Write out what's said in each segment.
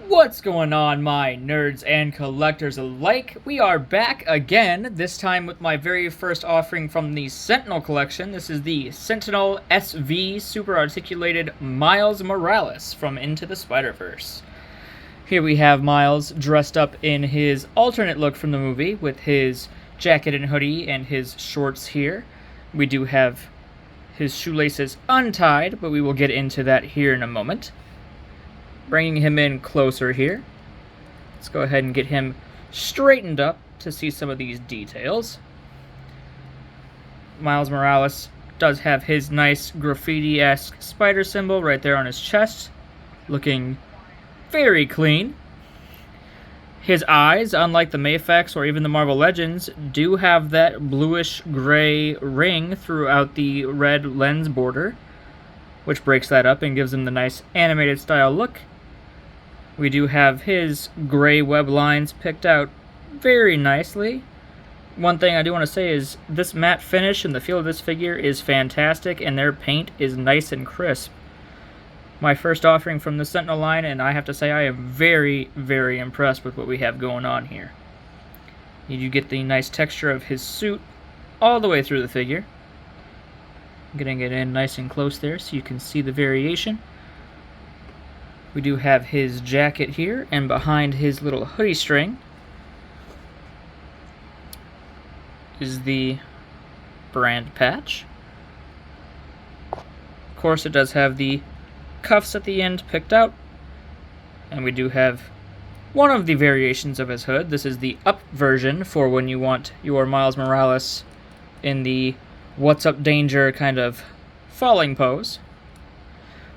What's going on, my nerds and collectors alike? We are back again, this time with my very first offering from the Sentinel collection. This is the Sentinel SV Super Articulated Miles Morales from Into the Spiderverse. Here we have Miles dressed up in his alternate look from the movie with his jacket and hoodie and his shorts here. We do have his shoelaces untied, but we will get into that here in a moment. Bringing him in closer here. Let's go ahead and get him straightened up to see some of these details. Miles Morales does have his nice graffiti-esque spider symbol right there on his chest, looking very clean. His eyes, unlike the Mafex or even the Marvel Legends, do have that bluish-gray ring throughout the red lens border, which breaks that up and gives him the nice animated style look. We do have his gray web lines picked out very nicely. One thing I do want to say is this matte finish and the feel of this figure is fantastic, and their paint is nice and crisp. My first offering from the Sentinel line, and I have to say I am very, very impressed with what we have going on here. You do get the nice texture of his suit all the way through the figure. Getting it in nice and close there so you can see the variation. We do have his jacket here, and behind his little hoodie string is the brand patch. Of course, it does have the cuffs at the end picked out, and we do have one of the variations of his hood. This is the up version for when you want your Miles Morales in the what's up danger kind of falling pose.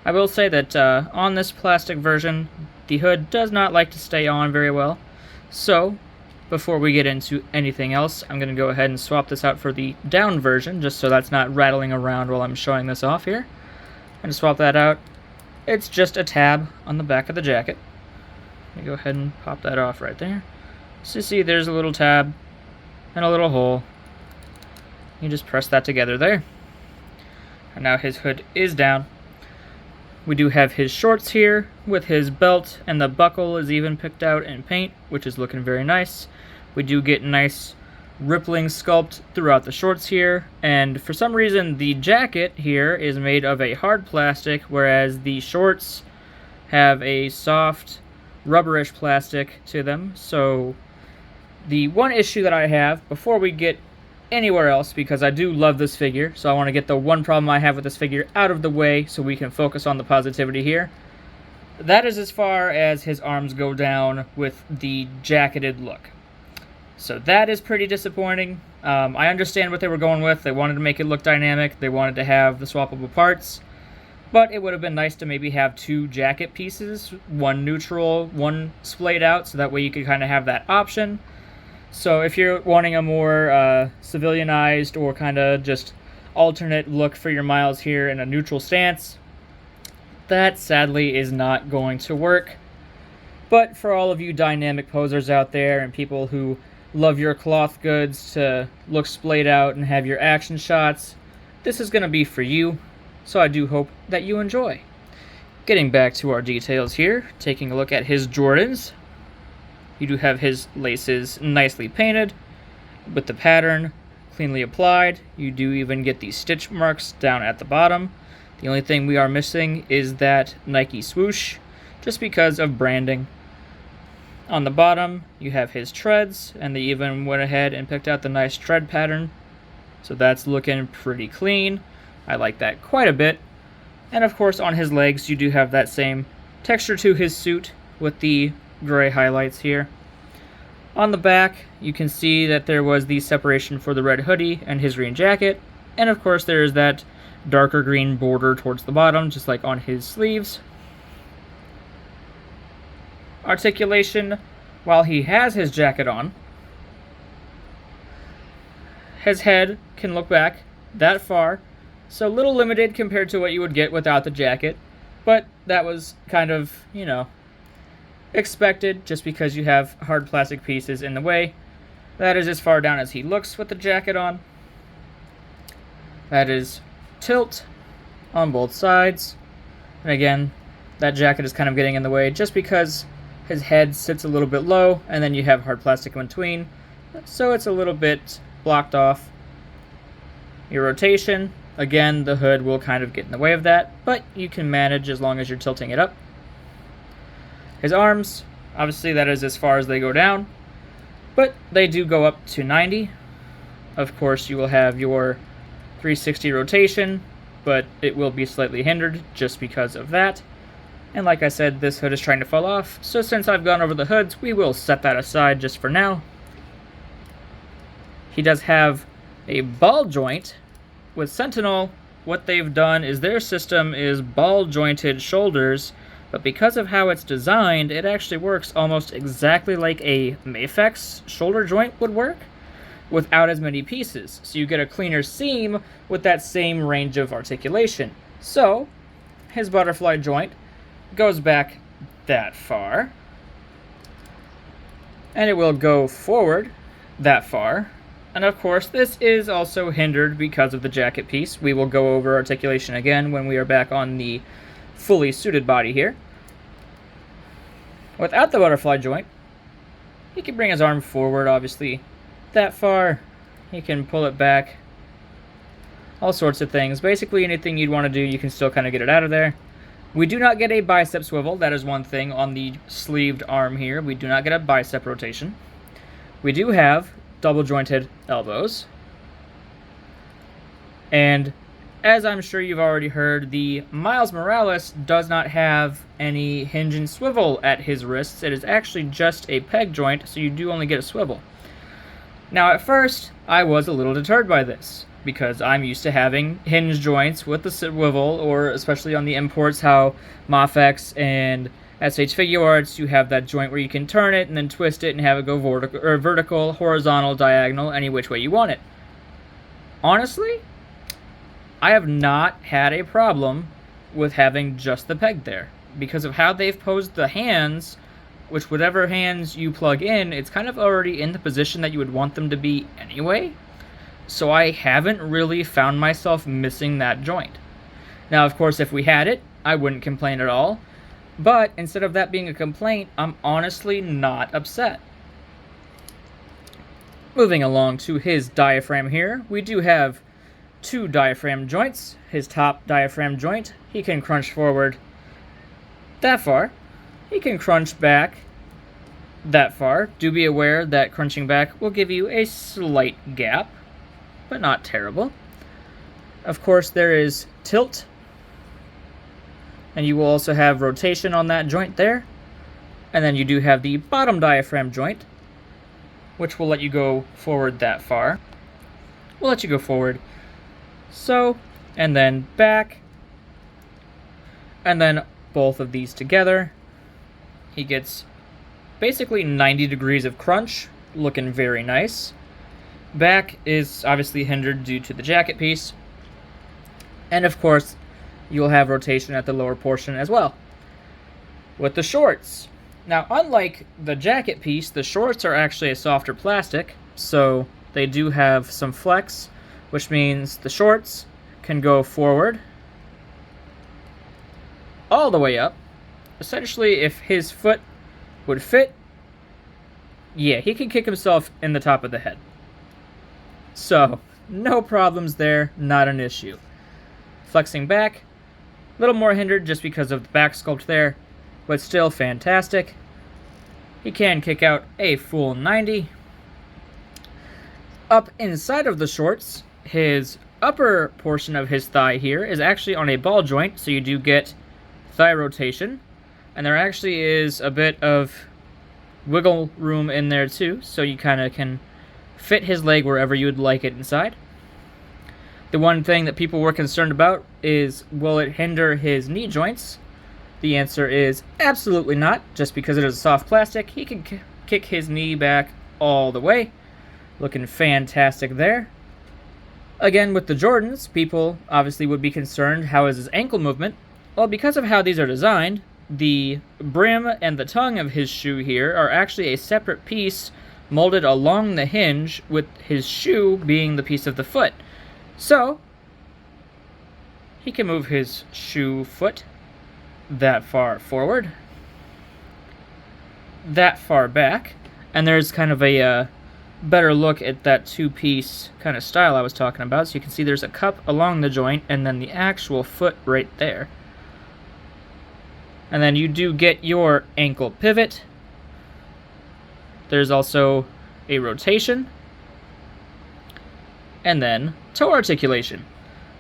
I will say that on this plastic version, the hood does not like to stay on very well. So, before we get into anything else, I'm going to go ahead and swap this out for the down version, just so that's not rattling around while I'm showing this off here. I'm going to swap that out. It's just a tab on the back of the jacket. Let me go ahead and pop that off right there. So you see there's a little tab and a little hole. You just press that together there. And now his hood is down. We do have his shorts here with his belt, and the buckle is even picked out in paint, which is looking very nice. We do get nice rippling sculpt throughout the shorts here, and for some reason the jacket here is made of a hard plastic, whereas the shorts have a soft rubberish plastic to them. So the one issue that I have before we get anywhere else, because I do love this figure, so I want to get the one problem I have with this figure out of the way so we can focus on the positivity here. That is as far as his arms go down with the jacketed look. So that is pretty disappointing. I understand what they were going with. They wanted to make it look dynamic. They wanted to have the swappable parts. But it would have been nice to maybe have two jacket pieces, one neutral, one splayed out, so that way you could kind of have that option. So if you're wanting a more civilianized or kind of just alternate look for your Miles here in a neutral stance, that sadly is not going to work. But for all of you dynamic posers out there and people who love your cloth goods to look splayed out and have your action shots, this is going to be for you. So I do hope that you enjoy. Getting back to our details here, taking a look at his Jordans. You do have his laces nicely painted with the pattern cleanly applied. You do even get the stitch marks down at the bottom. The only thing we are missing is that Nike swoosh, just because of branding. On the bottom, you have his treads, and they even went ahead and picked out the nice tread pattern. So that's looking pretty clean. I like that quite a bit. And of course, on his legs, you do have that same texture to his suit with the gray highlights here. On the back, you can see that there was the separation for the red hoodie and his green jacket, and of course there is that darker green border towards the bottom, just like on his sleeves. Articulation, while he has his jacket on, his head can look back that far, so a little limited compared to what you would get without the jacket, but that was kind of, expected just because you have hard plastic pieces in the way. That is as far down as he looks with the jacket on. That is tilt on both sides. And again, that jacket is kind of getting in the way just because His head sits a little bit low, and then you have hard plastic in between, so it's a little bit blocked off. Your rotation, again, the hood will kind of get in the way of that, but you can manage as long as you're tilting it up. His arms, obviously that is as far as they go down, but they do go up to 90. Of course, you will have your 360 rotation, but it will be slightly hindered just because of that. And like I said, this hood is trying to fall off, so since I've gone over the hoods, we will set that aside just for now. He does have a ball joint. With Sentinel, what they've done is their system is ball jointed shoulders, but because of how it's designed, it actually works almost exactly like a Mafex shoulder joint would work, without as many pieces. So you get a cleaner seam with that same range of articulation. So, his butterfly joint goes back that far, and it will go forward that far. And of course, this is also hindered because of the jacket piece. We will go over articulation again when we are back on the fully suited body here. Without the butterfly joint, he can bring his arm forward, obviously, that far. He can pull it back. All sorts of things. Basically, anything you'd want to do, you can still kind of get it out of there. We do not get a bicep swivel. That is one thing on the sleeved arm here. We do not get a bicep rotation. We do have double jointed elbows. And as I'm sure you've already heard, the Miles Morales does not have any hinge and swivel at his wrists. It is actually just a peg joint, so you do only get a swivel. Now at first, I was a little deterred by this, because I'm used to having hinge joints with the swivel, or especially on the imports, how Mafex and SH Figure Arts, you have that joint where you can turn it and then twist it and have it go vertical, horizontal, diagonal, any which way you want it. Honestly, I have not had a problem with having just the peg there, because of how they've posed the hands, which whatever hands you plug in, it's kind of already in the position that you would want them to be anyway. So I haven't really found myself missing that joint. Now, of course, if we had it, I wouldn't complain at all. But instead of that being a complaint, I'm honestly not upset. Moving along to his diaphragm here, we do have two diaphragm joints. His top diaphragm joint, he can crunch forward that far. He can crunch back that far. Do be aware that crunching back will give you a slight gap, but not terrible. Of course, there is tilt, and you will also have rotation on that joint there. And then you do have the bottom diaphragm joint, which will let you go forward that far. We'll let you go forward. So, and then back. And then both of these together. He gets basically 90 degrees of crunch, looking very nice. Back is obviously hindered due to the jacket piece. And of course, you'll have rotation at the lower portion as well. With the shorts. Now, unlike the jacket piece, the shorts are actually a softer plastic, so they do have some flex, which means the shorts can go forward all the way up. Essentially, if his foot would fit, yeah, he can kick himself in the top of the head. So, no problems there, not an issue. Flexing back, a little more hindered just because of the back sculpt there, but still fantastic. He can kick out a full 90. Up inside of the shorts, his upper portion of his thigh here is actually on a ball joint, so you do get thigh rotation. And there actually is a bit of wiggle room in there too, so you kind of can fit his leg wherever you would like it inside. The one thing that people were concerned about is, will it hinder his knee joints? The answer is absolutely not. Just because it is a soft plastic, he can kick his knee back all the way. Looking fantastic there. Again, with the Jordans, people obviously would be concerned, how is his ankle movement? Well, because of how these are designed, the brim and the tongue of his shoe here are actually a separate piece molded along the hinge, with his shoe being the piece of the foot. So, he can move his shoe foot that far forward. that far back, and there's kind of a better look at that two-piece kind of style I was talking about. So you can see there's a cup along the joint and then the actual foot right there. And then you do get your ankle pivot. There's also a rotation. And then toe articulation.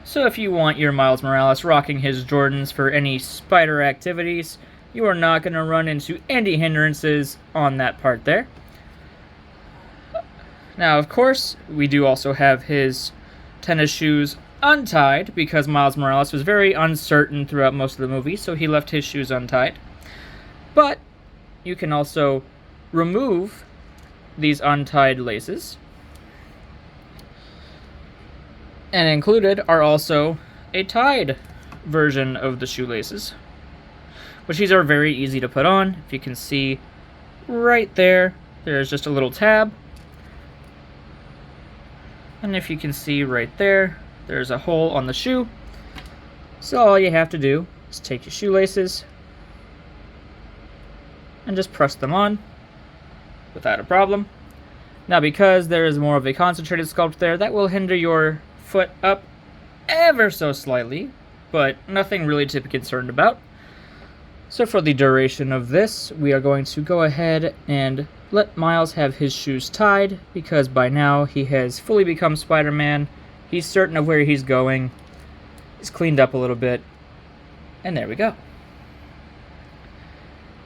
So if you want your Miles Morales rocking his Jordans for any spider activities, you are not going to run into any hindrances on that part there. Now, of course, we do also have his tennis shoes untied because Miles Morales was very uncertain throughout most of the movie, so he left his shoes untied. But you can also remove these untied laces. And included are also a tied version of the shoelaces, which these are very easy to put on. If you can see right there, there's just a little tab. And if you can see right there, there's a hole on the shoe. So all you have to do is take your shoelaces and just press them on without a problem. Now, because there is more of a concentrated sculpt there, that will hinder your foot up ever so slightly, but nothing really to be concerned about. So for the duration of this, we are going to go ahead and let Miles have his shoes tied, because by now he has fully become Spider-Man. He's certain of where he's going. He's cleaned up a little bit. And there we go.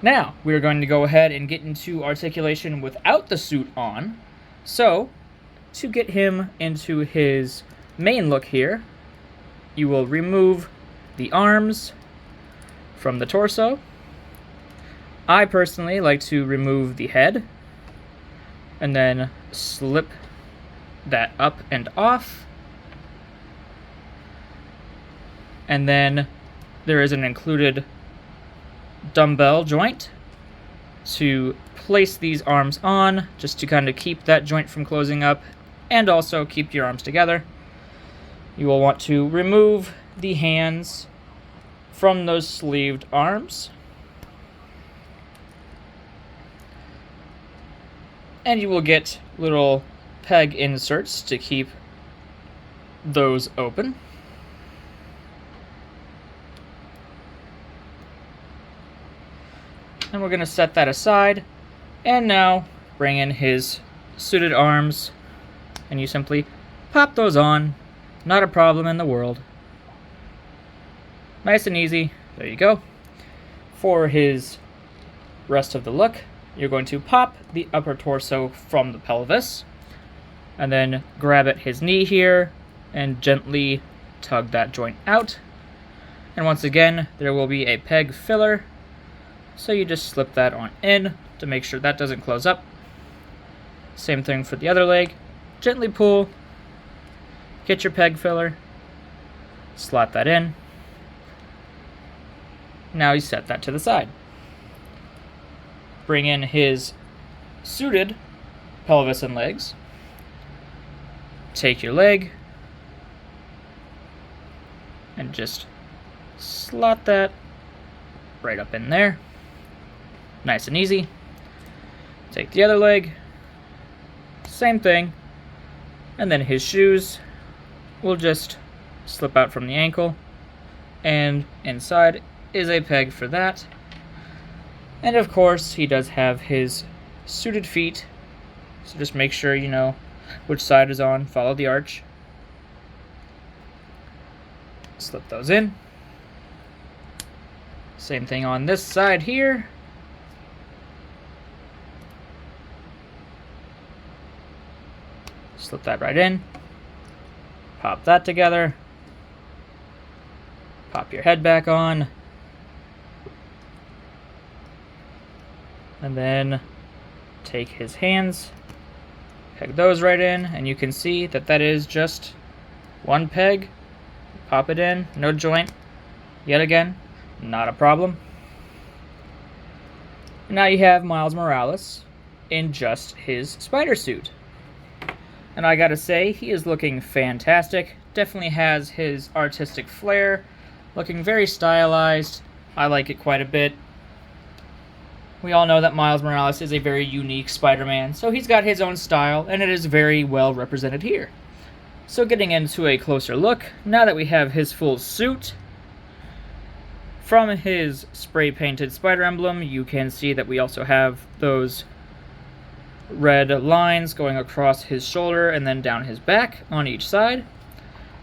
Now, we are going to go ahead and get into articulation without the suit on. So, to get him into his main look here, you will remove the arms from the torso. I personally like to remove the head and then slip that up and off. And then there is an included dumbbell joint to place these arms on, just to kind of keep that joint from closing up and also keep your arms together. You will want to remove the hands from those sleeved arms. And you will get little peg inserts to keep those open. And we're going to set that aside. And now bring in his suited arms. And you simply pop those on. Not a problem in the world. Nice and easy. There you go. For his rest of the look, you're going to pop the upper torso from the pelvis. And then grab at his knee here and gently tug that joint out. And once again, there will be a peg filler. So you just slip that on in to make sure that doesn't close up. Same thing for the other leg. Gently pull. Get your peg filler. Slot that in. Now you set that to the side. Bring in his suited pelvis and legs. Take your leg and just slot that right up in there. Nice and easy. Take the other leg. Same thing. And then his shoes will just slip out from the ankle. And inside is a peg for that. And of course, he does have his suited feet. So just make sure you know which side is on. Follow the arch. Slip those in. Same thing on this side here. Slip that right in. Pop that together. Pop your head back on. And then take his hands, peg those right in, and you can see that that is just one peg. Pop it in, no joint. Yet again, not a problem. Now you have Miles Morales in just his spider suit. And I gotta say, he is looking fantastic. Definitely has his artistic flair. Looking very stylized. I like it quite a bit. We all know that Miles Morales is a very unique Spider-Man, so he's got his own style, and it is very well represented here. So getting into a closer look, now that we have his full suit, from his spray-painted spider emblem, you can see that we also have those red lines going across his shoulder and then down his back on each side.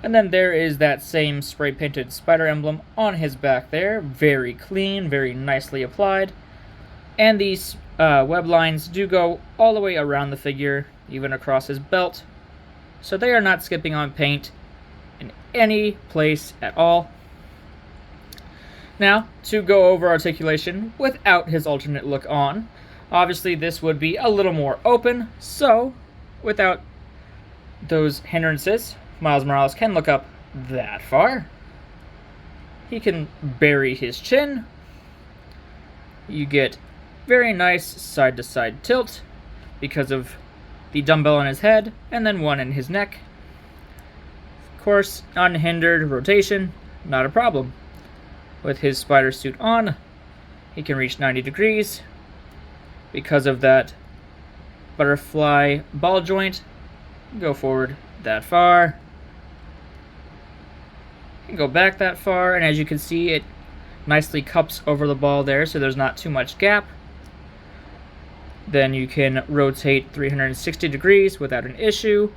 And then there is that same spray-painted spider emblem on his back there, very clean, very nicely applied. And these web lines do go all the way around the figure, even across his belt. So they are not skipping on paint in any place at all. Now, to go over articulation without his alternate look on, obviously this would be a little more open, so without those hindrances, Miles Morales can look up that far. He can bury his chin. You get very nice side-to-side tilt because of the dumbbell on his head and then one in his neck. Of course, unhindered rotation, not a problem. With his spider suit on, he can reach 90 degrees because of that butterfly ball joint. Go forward that far. You can go back that far, and as you can see, it nicely cups over the ball there, so there's not too much gap. Then you can rotate 360 degrees without an issue.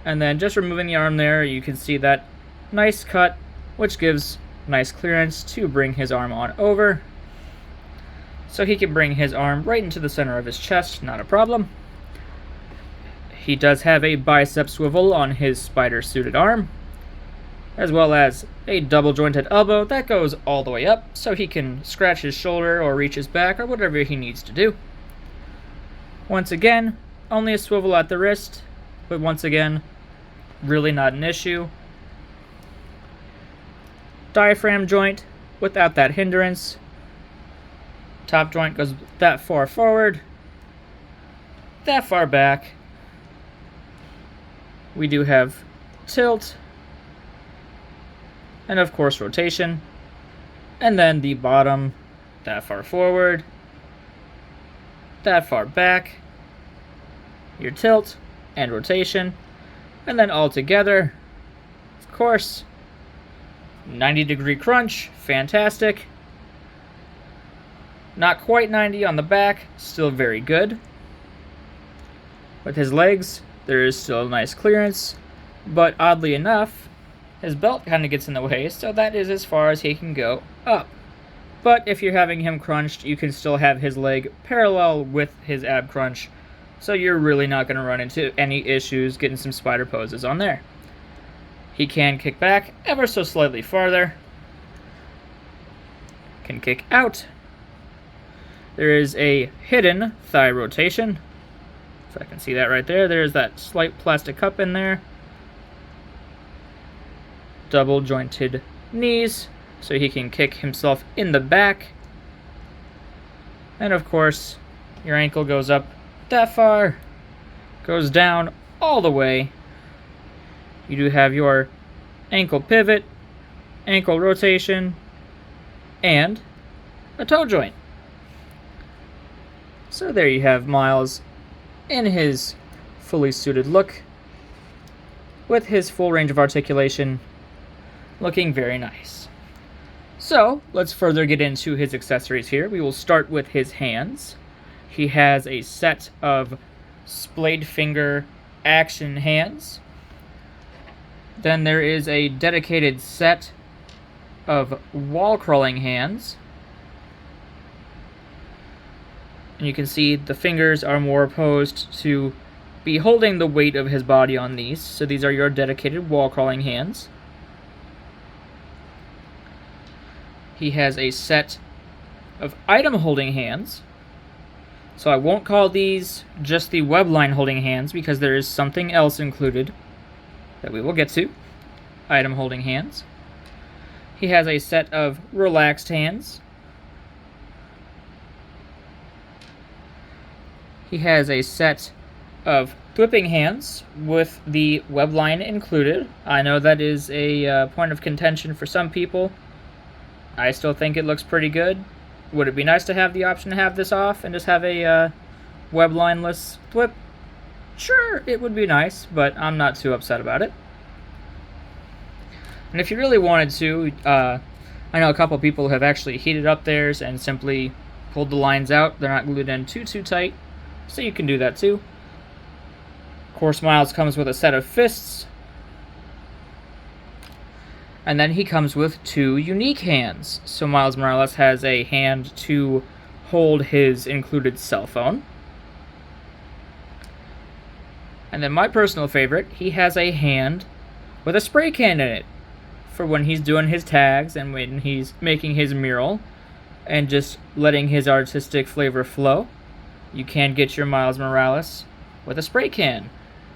And then just removing the arm there, you can see that nice cut, which gives nice clearance to bring his arm on over. So he can bring his arm right into the center of his chest, not a problem. He does have a bicep swivel on his spider-suited arm, as well as a double-jointed elbow that goes all the way up, so he can scratch his shoulder or reach his back or whatever he needs to do. Once again, only a swivel at the wrist, but once again, really not an issue. Diaphragm joint without that hindrance. Top joint goes that far forward, that far back. We do have tilt, and of course rotation, and then the bottom that far forward, that far back, your tilt and rotation, and then all together, of course, 90-degree crunch, fantastic. Not quite 90 on the back, still very good. With his legs, there is still a nice clearance, but oddly enough, his belt kind of gets in the way, so that is as far as he can go up. But if you're having him crunched, you can still have his leg parallel with his ab crunch, so you're really not going to run into any issues getting some spider poses on there. He can kick back ever so slightly farther. Can kick out. There is a hidden thigh rotation. If I can see that right there, there's that slight plastic cup in there. Double jointed knees, so he can kick himself in the back. And of course, your ankle goes up that far, goes down all the way. You do have your ankle pivot, ankle rotation, and a toe joint. So there you have Miles in his fully suited look, with his full range of articulation, looking very nice. So let's further get into his accessories here. We will start with his hands. He has a set of splayed finger action hands. Then there is a dedicated set of wall crawling hands. And you can see the fingers are more opposed to be holding the weight of his body on these. So these are your dedicated wall crawling hands. He has a set of item holding hands. So I won't call these just the web line holding hands because there is something else included that we will get to. Item holding hands. He has a set of relaxed hands. He has a set of whipping hands with the web line included. I know that is a point of contention for some people. I still think it looks pretty good, Would it be nice to have the option to have this off and just have a web lineless flip? Sure, it would be nice, but I'm not too upset about it. And if you really wanted to, I know a couple people have actually heated up theirs and simply pulled the lines out. They're not glued in too tight, so you can do that too. Of course, Miles comes with a set of fists, and then he comes with 2 unique hands. So Miles Morales has a hand to hold his included cell phone. And then my personal favorite, he has a hand with a spray can in it for when he's doing his tags and when he's making his mural and just letting his artistic flavor flow. You can get your Miles Morales with a spray can.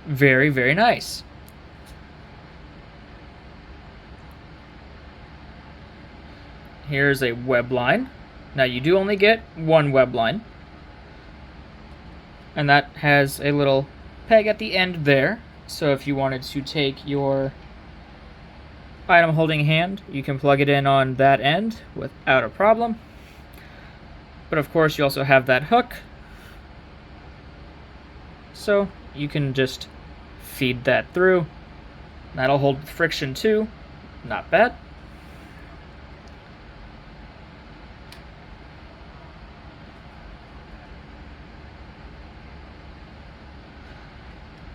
Very, very nice. Here's a web line. Now you do only get 1 web line, and that has a little peg at the end there. So if you wanted to take your item holding hand, you can plug it in on that end without a problem. But of course you also have that hook, so you can just feed that through. That'll hold friction too. Not bad.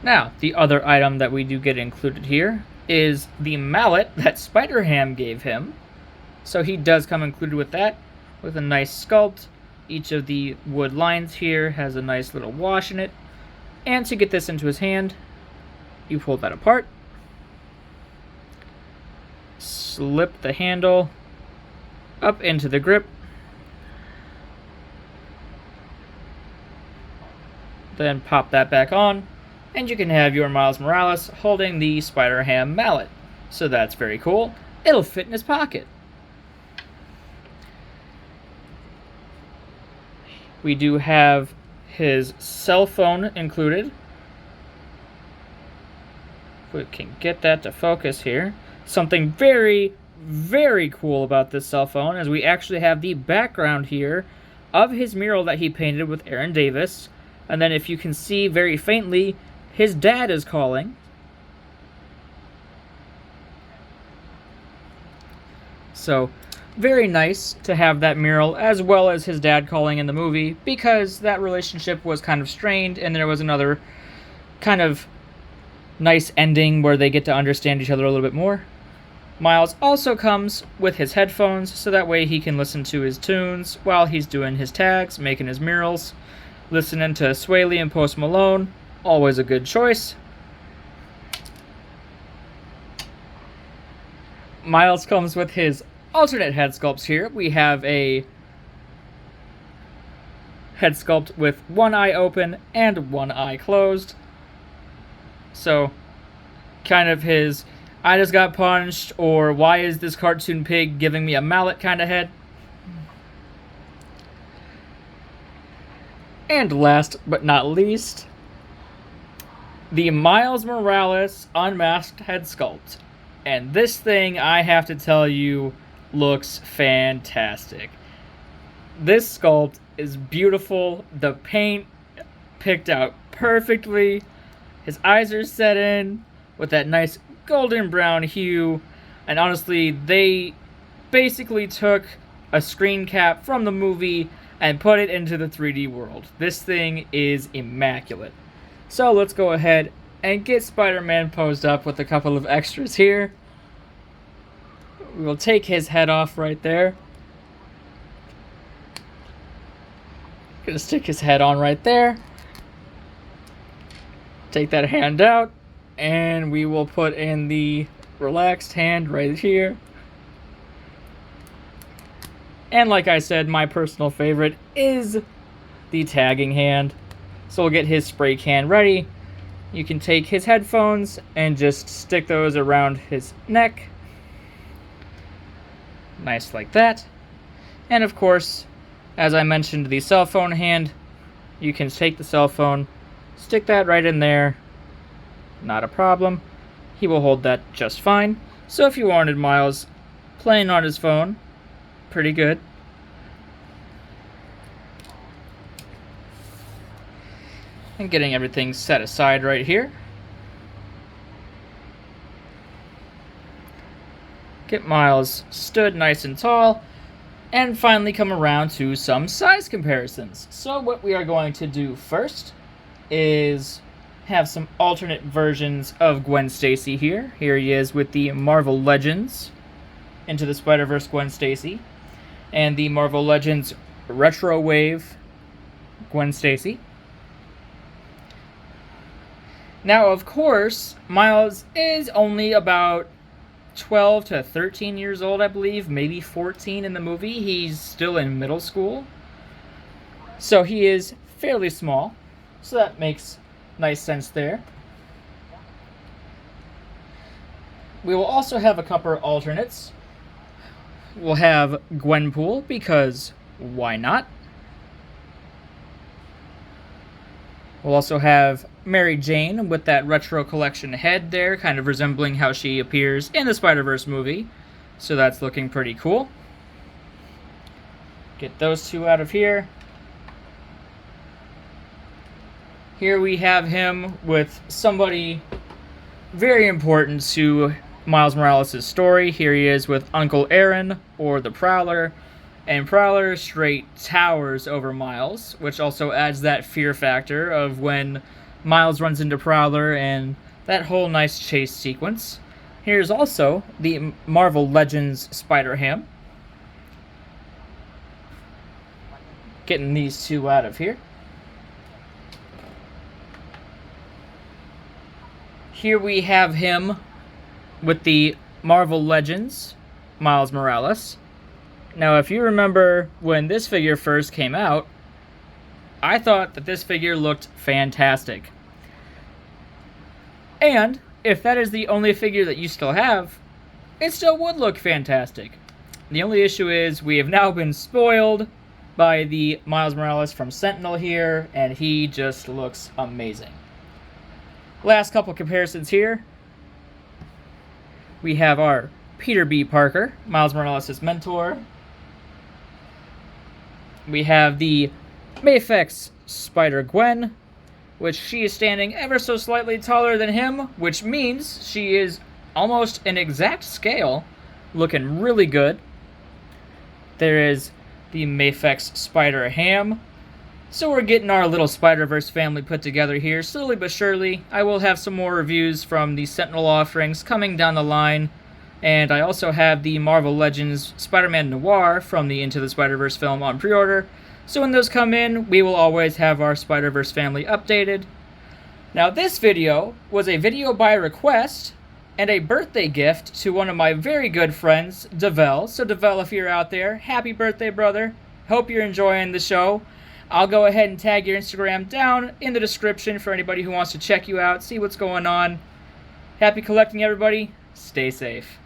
Now, the other item that we do get included here is the mallet that Spider-Ham gave him. So he does come included with that, with a nice sculpt. Each of the wood lines here has a nice little wash in it. And to get this into his hand, you pull that apart, slip the handle up into the grip, then pop that back on, and you can have your Miles Morales holding the Spider-Ham mallet. So that's very cool. It'll fit in his pocket. We do have his cell phone included. If we can get that to focus here. Something very, very cool about this cell phone is we actually have the background here of his mural that he painted with Aaron Davis. And then if you can see very faintly, his dad is calling. So, very nice to have that mural as well as his dad calling in the movie, because that relationship was kind of strained and there was another kind of nice ending where they get to understand each other a little bit more. Miles also comes with his headphones, so that way he can listen to his tunes while he's doing his tags, making his murals, listening to Sway Lee and Post Malone. Always a good choice. Miles comes with his alternate head sculpts here. We have a head sculpt with one eye open and one eye closed. So, kind of his I just got punched, or why is this cartoon pig giving me a mallet kind of head. And last but not least, the Miles Morales unmasked head sculpt. And this thing, I have to tell you, looks fantastic. This sculpt is beautiful. The paint picked out perfectly. His eyes are set in with that nice golden brown hue. And honestly, they basically took a screen cap from the movie and put it into the 3D world. This thing is immaculate. So let's go ahead and get Spider-Man posed up with a couple of extras here. We will take his head off right there. Gonna stick his head on right there. Take that hand out, and we will put in the relaxed hand right here. And like I said, my personal favorite is the tagging hand. So we'll get his spray can ready. You can take his headphones and just stick those around his neck. Nice like that. And of course, as I mentioned, the cell phone hand, you can take the cell phone, stick that right in there. Not a problem. He will hold that just fine. So if you wanted Miles playing on his phone, pretty good. And getting everything set aside right here. Get Miles stood nice and tall, and finally come around to some size comparisons. So what we are going to do first is have some alternate versions of Gwen Stacy here. Here he is with the Marvel Legends Into the Spider-Verse Gwen Stacy, and the Marvel Legends Retro Wave Gwen Stacy. Now, of course, Miles is only about 12 to 13 years old, I believe, maybe 14 in the movie. He's still in middle school. So he is fairly small. So that makes nice sense there. We will also have a couple alternates. We'll have Gwenpool, because why not? We'll also have Mary Jane with that retro collection head there, kind of resembling how she appears in the Spider-Verse movie. So that's looking pretty cool. Get those two out of here. Here we have him with somebody very important to Miles Morales' story. Here he is with Uncle Aaron, or the Prowler. And Prowler straight towers over Miles, which also adds that fear factor of when Miles runs into Prowler and that whole nice chase sequence. Here's also the Marvel Legends Spider-Ham. Getting these two out of here. Here we have him with the Marvel Legends Miles Morales. Now, if you remember when this figure first came out, I thought that this figure looked fantastic. And if that is the only figure that you still have, it still would look fantastic. The only issue is we have now been spoiled by the Miles Morales from Sentinel here, and he just looks amazing. Last couple comparisons here. We have our Peter B. Parker, Miles Morales' mentor. We have the Mafex Spider-Gwen, which she is standing ever so slightly taller than him, which means she is almost an exact scale, looking really good. There is the Mafex Spider-Ham. So we're getting our little Spider-Verse family put together here, slowly but surely. I will have some more reviews from the Sentinel offerings coming down the line. And I also have the Marvel Legends Spider-Man Noir from the Into the Spider-Verse film on pre-order. So when those come in, we will always have our Spider-Verse family updated. Now this video was a video by request and a birthday gift to one of my very good friends, Develle. So Develle, if you're out there, happy birthday, brother. Hope you're enjoying the show. I'll go ahead and tag your Instagram down in the description for anybody who wants to check you out, see what's going on. Happy collecting, everybody. Stay safe.